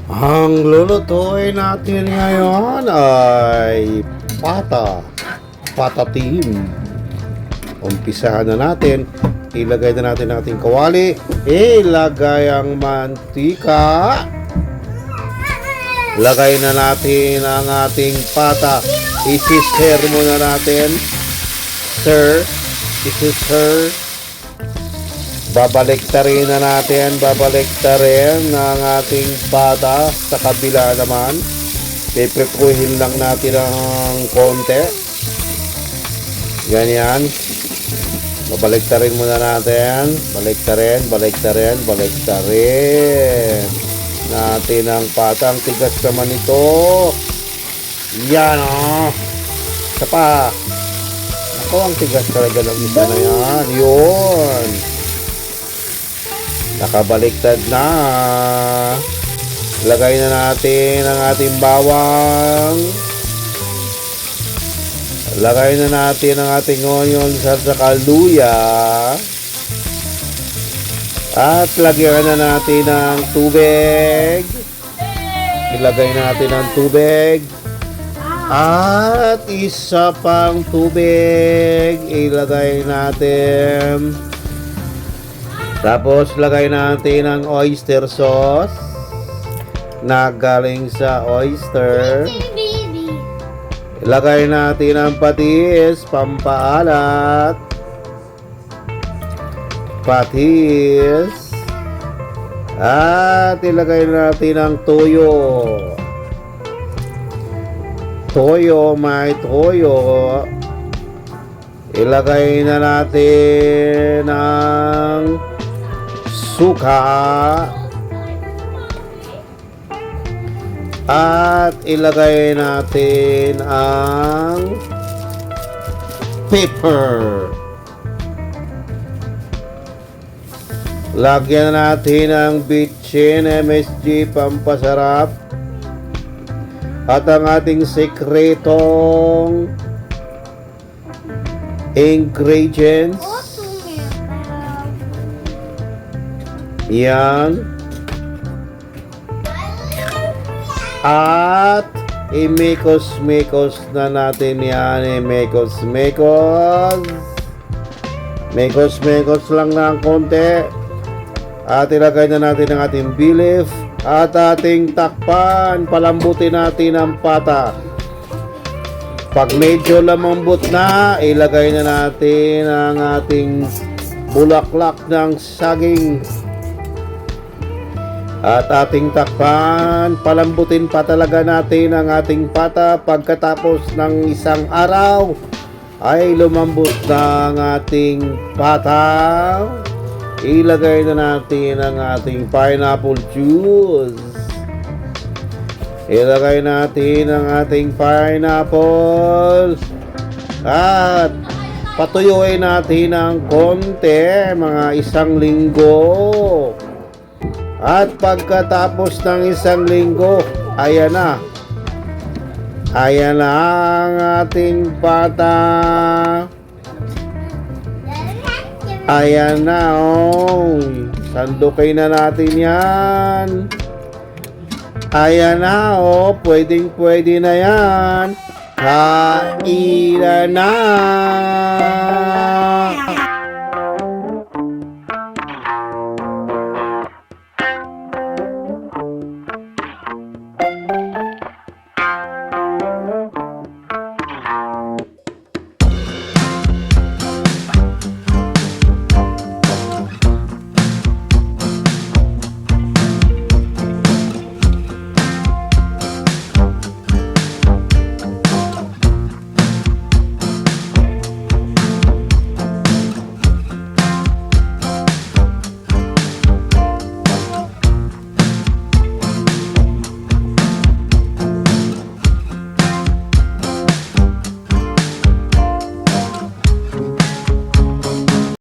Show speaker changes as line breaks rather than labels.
Ang lulutuin natin ngayon ay patatim. Umpisahan na natin. Ilagay na natin ang ating kawali. Ilagay ang mantika. Lagay na natin ang ating pata. Isi-stir muna natin. Sir, isi-stir. Babaliktarin na natin, babaliktarin ang ating pata sa kabila naman. Piprikuhin lang natin ng konti. Ganyan. Babaliktarin muna natin. Baliktarin natin ang pata. Ang tigas naman ito. Yan o. Isa pa. Ako, ang tigas talaga ng isa na yan. Yun. Nakabaliktad na. Lagay na natin ang ating bawang. Lagay na natin ang ating onions at saka luya. At lagyan na natin ng tubig. Ilagay natin ang tubig. At isa pang tubig. Ilagay natin. Tapos lagay natin ang oyster sauce na galing sa oyster. Ilagay natin ang patis, pampaalat. Patis. At ilagay natin ang toyo. Toyo, may toyo. Ilagay na natin ang suka at ilagay natin ang pepper. Lagyan natin ang bitchin MSG pampasarap at ang ating sekretong ingredients. Yan. At imikos-mikos na natin yan. Imikos-mikos. Mikos-mikos lang ng konti. At ilagay na natin ang ating beef. At ating takpan. Palambutin natin ang pata. Pag medyo lumambot na, ilagay na natin ang ating bulaklak ng saging. At ating takpan, palambutin pa talaga natin ang ating pata. Pagkatapos ng isang araw, ay lumambot na ang ating pata. Ilagay na natin ang ating pineapple juice. Ilagay natin ang ating pineapple. At patuyuin natin ng konti, mga 1 linggo. At pagkatapos ng 1 linggo, ayan na. Ayan na ang ating pata. Ayan na, oh. Sandukin na natin yan. Ayan na, oh. Pwedeng-pwede na yan. Kainan na.